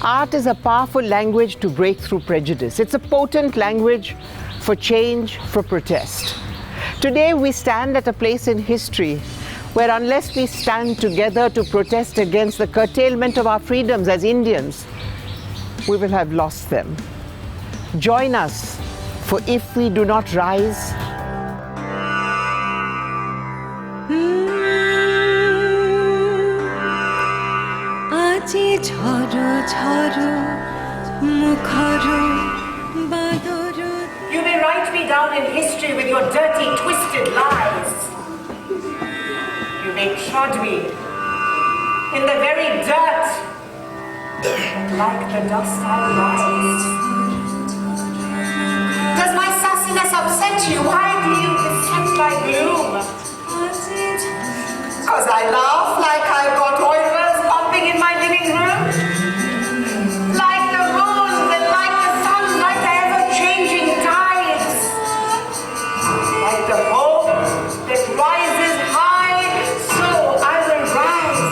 Art is a powerful language to break through prejudice. It's a potent language for change, for protest. Today we stand at a place in history where unless we stand together to protest against the curtailment of our freedoms as Indians, we will have lost them. Join us, for if we do not rise, you may write me down in history with your dirty, twisted lies. You may trod me in the very dirt, and like the dust I'll rise. Does my sassiness upset you? Why do you dissect my gloom? 'Cause I laugh like I've got oilers pumping in my living room? Like the moon and like the sun, like the ever-changing tides. Like the hope that rises high, so I will rise.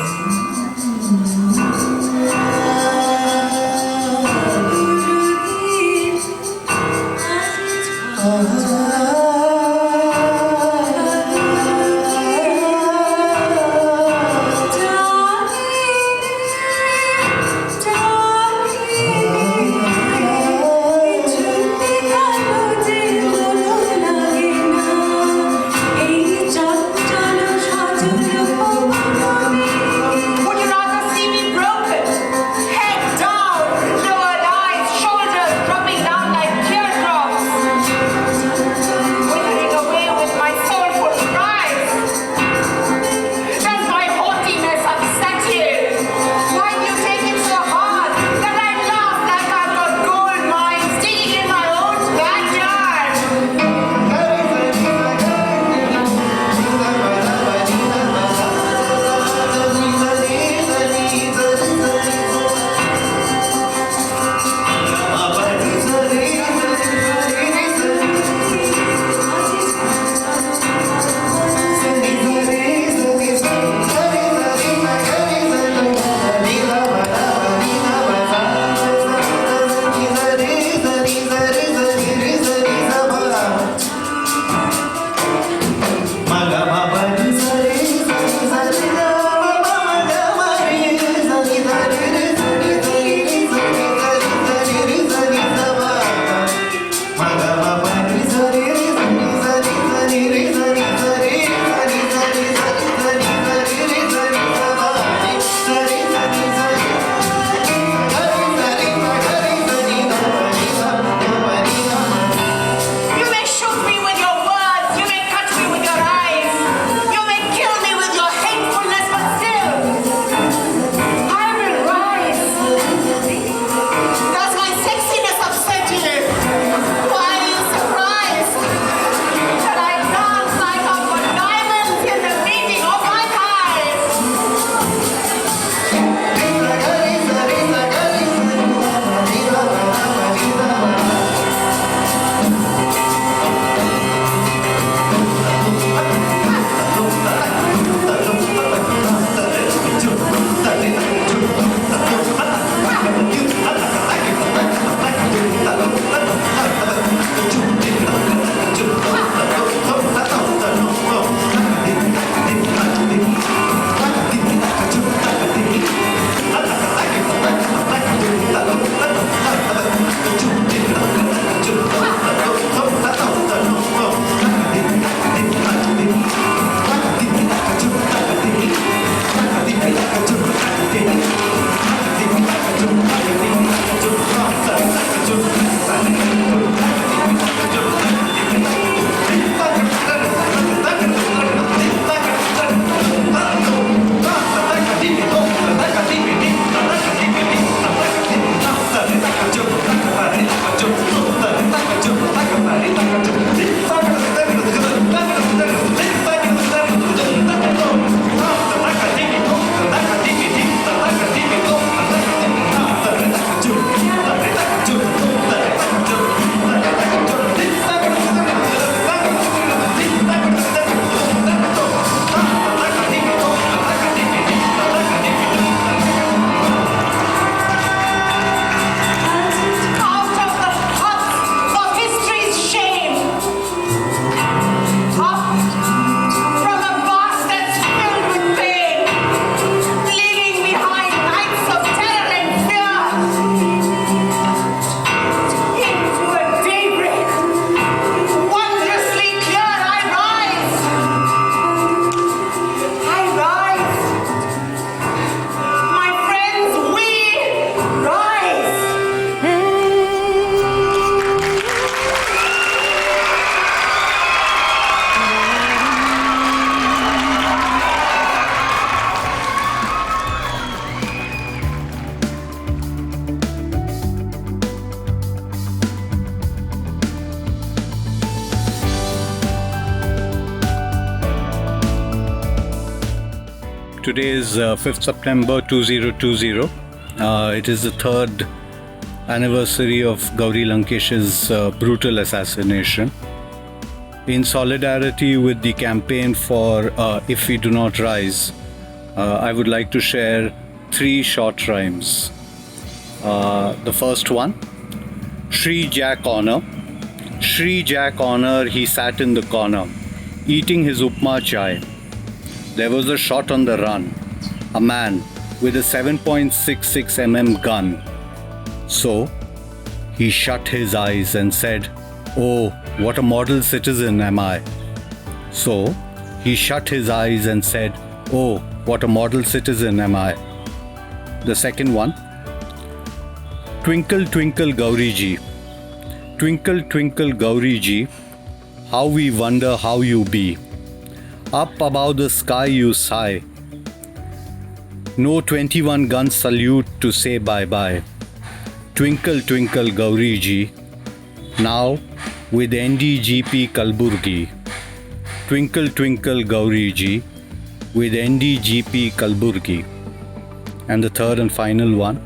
Today is 5th September 2020. It is the third anniversary of Gauri Lankesh's brutal assassination. In solidarity with the campaign for If We Do Not Rise, I would like to share 3 short rhymes. The first one, Shri Jack Honor. Shri Jack Honor, he sat in the corner, eating his upma chai. There was a shot on the run, a man with a 7.66 mm gun. So, he shut his eyes and said, "Oh, what a model citizen am I." So, he shut his eyes and said, "Oh, what a model citizen am I." The second one, Twinkle, twinkle, Gauri ji. Twinkle, twinkle, Gauri ji, how we wonder how you be. Up above the sky you sigh. No 21 gun salute to say bye-bye. Twinkle, twinkle, Gauri ji, now with NDGP Kalburgi. Twinkle, twinkle, Gauri ji, with NDGP Kalburgi. And the third and final one,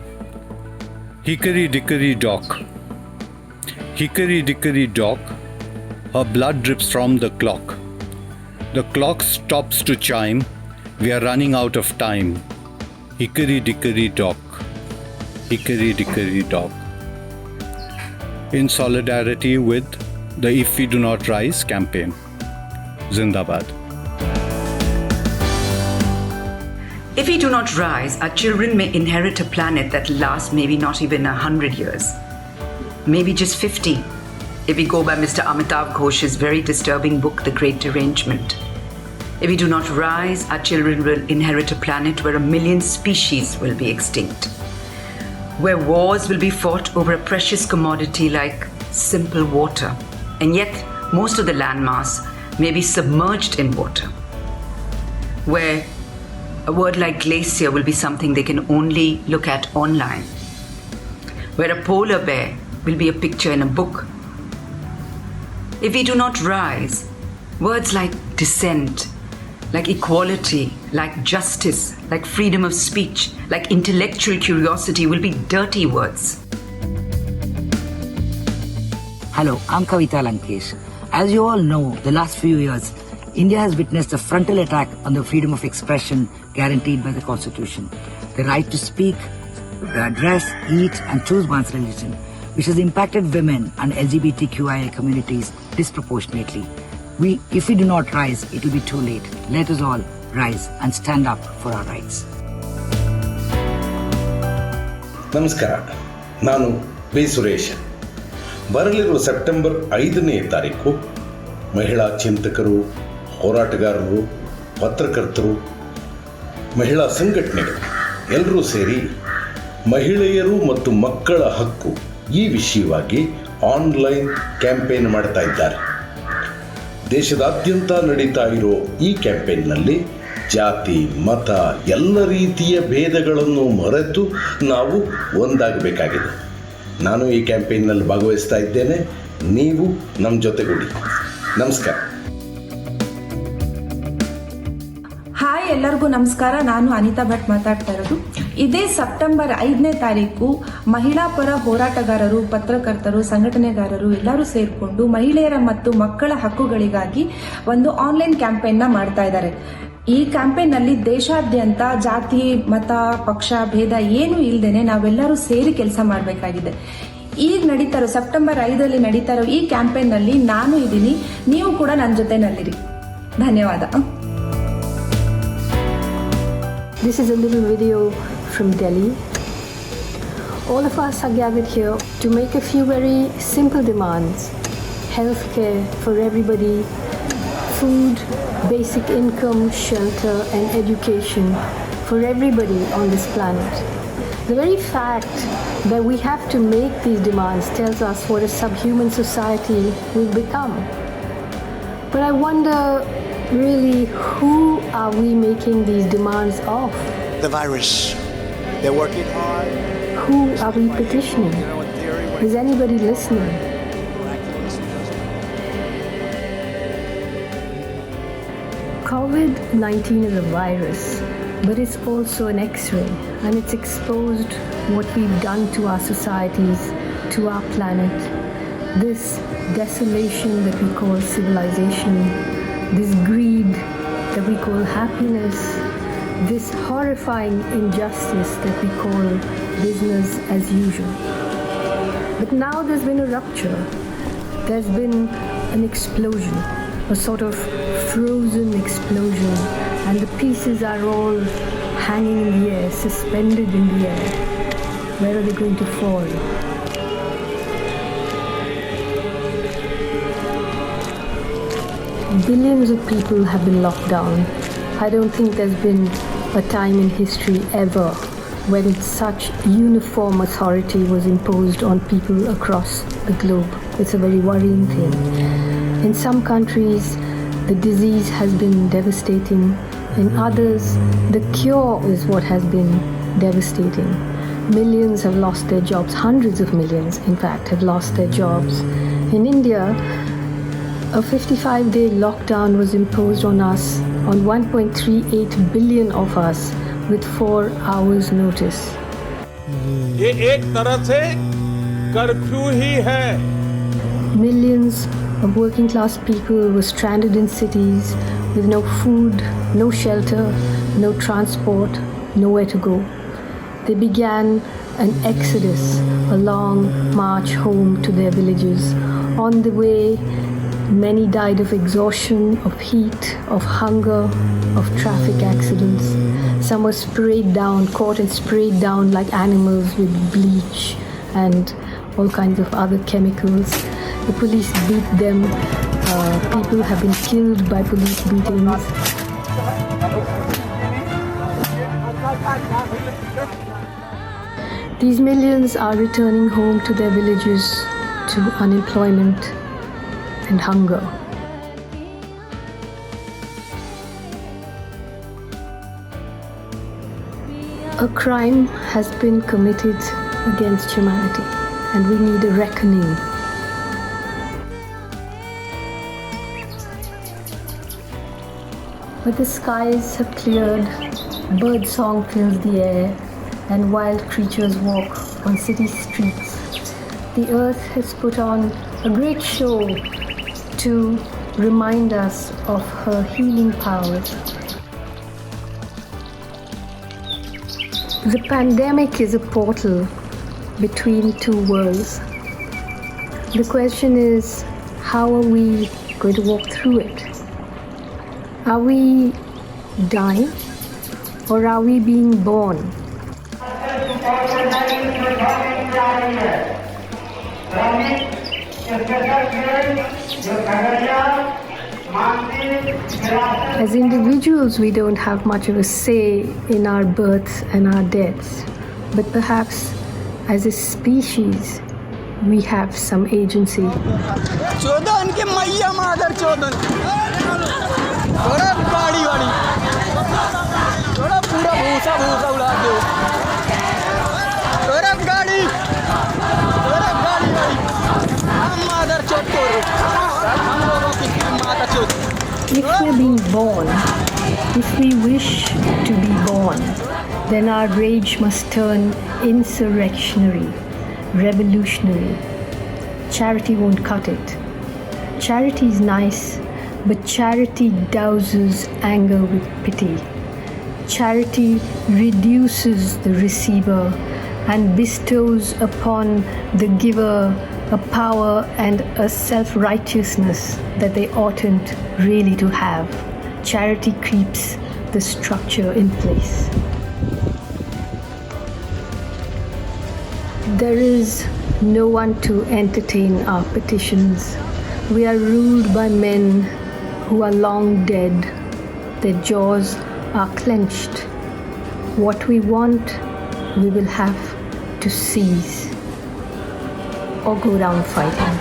Hickory dickory dock. Hickory dickory dock, her blood drips from the clock. The clock stops to chime, we are running out of time. Hickory dickory dock, hickory dickory dock. In solidarity with the If We Do Not Rise campaign. Zindabad. If we do not rise, our children may inherit a planet that lasts maybe not even 100 years. Maybe just 50, if we go by Mr. Amitav Ghosh's very disturbing book, The Great Derangement. If we do not rise, our children will inherit a planet where 1 million species will be extinct, where wars will be fought over a precious commodity like simple water, and yet most of the landmass may be submerged in water, where a word like glacier will be something they can only look at online, where a polar bear will be a picture in a book. If we do not rise, words like dissent, like equality, like justice, like freedom of speech, like intellectual curiosity will be dirty words. Hello, I'm Kavita Lankesh. As you all know, the last few years, India has witnessed a frontal attack on the freedom of expression guaranteed by the Constitution. The right to speak, dress, eat and choose one's religion, which has impacted women and LGBTQIA communities disproportionately. If we do not rise, it will be too late. Let us all rise and stand up for our rights. ನಮಸ್ಕಾರ, ನಾನು B Suresh. ಬರಲಿರುವ September 5ನೇ ತಾರೀಕು ಮಹಿಳಾ ಚಿಂತಕರು, ಹೋರಾಟಗಾರರು, ಪತ್ರಕರ್ತರು, ಮಹಿಳಾ ಸಂಘಟನೆಗಳು ಎಲ್ಲರೂ ಸೇರಿ ಮಹಿಳೆಯರು ಮತ್ತು ಮಕ್ಕಳ ಹಕ್ಕು ಈ ವಿಷಯವಾಗಿ ಆನ್ಲೈನ್ ಕ್ಯಾಂಪೇನ್ ಮಾಡ್ತಾ ಇದ್ದಾರೆ. ದೇಶದಾದ್ಯಂತ ನಡೀತಾ ಇರೋ ಈ ಕ್ಯಾಂಪೇನ್ನಲ್ಲಿ ಜಾತಿ, ಮತ, ಎಲ್ಲ ರೀತಿಯ ಭೇದಗಳನ್ನು ಮರೆತು ನಾವು ಒಂದಾಗಬೇಕಾಗಿದೆ. ನಾನು ಈ ಕ್ಯಾಂಪೇನ್ನಲ್ಲಿ ಭಾಗವಹಿಸ್ತಾ ಇದ್ದೇನೆ. ನೀವು ನಮ್ಮ ಜೊತೆಗೂಡಿ. ನಮಸ್ಕಾರ. ಹಾಯ್, ಎಲ್ಲರಿಗೂ ನಮಸ್ಕಾರ. ನಾನು ಅನಿತಾ ಭಟ್ ಮಾತಾಡ್ತಾ ಇರೋದು. ಇದೇ ಸೆಪ್ಟೆಂಬರ್ 5ನೇ ತಾರೀಕು ಮಹಿಳಾ ಪರ ಹೋರಾಟಗಾರರು, ಪತ್ರಕರ್ತರು, ಸಂಘಟನೆಗಾರರು ಎಲ್ಲರೂ ಸೇರಿಕೊಂಡು ಮಹಿಳೆಯರ ಮತ್ತು ಮಕ್ಕಳ ಹಕ್ಕುಗಳಿಗಾಗಿ ಒಂದು ಆನ್ಲೈನ್ ಕ್ಯಾಂಪೇನ್ನ ಮಾಡ್ತಾ ಇದ್ದಾರೆ. ಈ ಕ್ಯಾಂಪೇನ್ನಲ್ಲಿ ದೇಶಾದ್ಯಂತ ಜಾತಿ, ಮತ, ಪಕ್ಷ ಭೇದ ಏನೂ ಇಲ್ಲದೇನೆ ನಾವೆಲ್ಲರೂ ಸೇರಿ ಕೆಲಸ ಮಾಡಬೇಕಾಗಿದೆ. ಈಗ ನಡೀತಾ ಇರೋ ಸೆಪ್ಟೆಂಬರ್ 5ರಲ್ಲಿ ನಡೀತಾ ಇರೋ ಈ ಕ್ಯಾಂಪೇನ್ನಲ್ಲಿ ನಾನು ಇದ್ದೀನಿ, ನೀವು ಕೂಡ ನನ್ನ ಜೊತೆನಲ್ಲಿರಿ. ಧನ್ಯವಾದ. This is a little video from Delhi. All of us are gathered here to make a few very simple demands. Healthcare for everybody, food, basic income, shelter and education for everybody on this planet. The very fact that we have to make these demands tells us what a subhuman society we've become. But I wonder, really, who are we making these demands of? The virus. They're working hard. Who are we petitioning? Is anybody listening? COVID-19 is a virus but it's also an X-ray, and it's exposed what we've done to our societies, to our planet. This desolation that we call civilization, this greed that we call happiness, this horrifying injustice that we call business as usual. But now there's been a rupture. There's been an explosion, a sort of frozen explosion, and the pieces are all hanging in the air, suspended in the air. Where are they going to fall? Billions of people have been locked down. I don't think there's been a time in history ever when such uniform authority was imposed on people across the globe. It's a very worrying thing. In some countries, the disease has been devastating. In others, the cure is what has been devastating. Millions have lost their jobs. Hundreds of millions, in fact, have lost their jobs. In India, a 55-day lockdown was imposed on us, on 1.38 billion of us, with 4 hours notice. ये एक तरह से curfew ही है. Millions of working class people were stranded in cities with no food, no shelter, no transport, nowhere to go. They began an exodus, a long march home to their villages. On the way, many died of exhaustion, of heat, of hunger, of traffic accidents. Some were sprayed down, caught and sprayed down like animals with bleach and all kinds of other chemicals. The police beat them. People have been killed by police beatings. These millions are returning home to their villages, to unemployment and hunger. A crime has been committed against humanity, and we need a reckoning. But the skies have cleared, birdsong fills the air, and wild creatures walk on city streets. The earth has put on a great show to remind us of her healing powers. The pandemic is a portal between two worlds. The question is, how are we going to walk through it? Are we dying, or are we being born? As individuals, we don't have much of a say in our births and our deaths, but perhaps as a species, we have some agency. चोदन के मैया मादर चोदन. थोड़ा गाड़ी वाली. थोड़ा पूरा भूसा भूसा उड़ा दो. थोड़ा गाड़ी. थोड़ा गाड़ी वाली. हम मादर चोद करो. हम लोगों की माता चोद. If we're being born, if we wish to be born, then our rage must turn insurrectionary, revolutionary. Charity won't cut it. Charity is nice, but charity douses anger with pity. Charity reduces the receiver and bestows upon the giver a power and a self-righteousness that they oughtn't really to have. Charity keeps the structure in place. There is no one to entertain our petitions. We are ruled by men who are long dead. Their jaws are clenched. What we want, we will have to seize or go down fighting.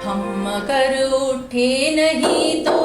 हम मगर उठे नहीं तो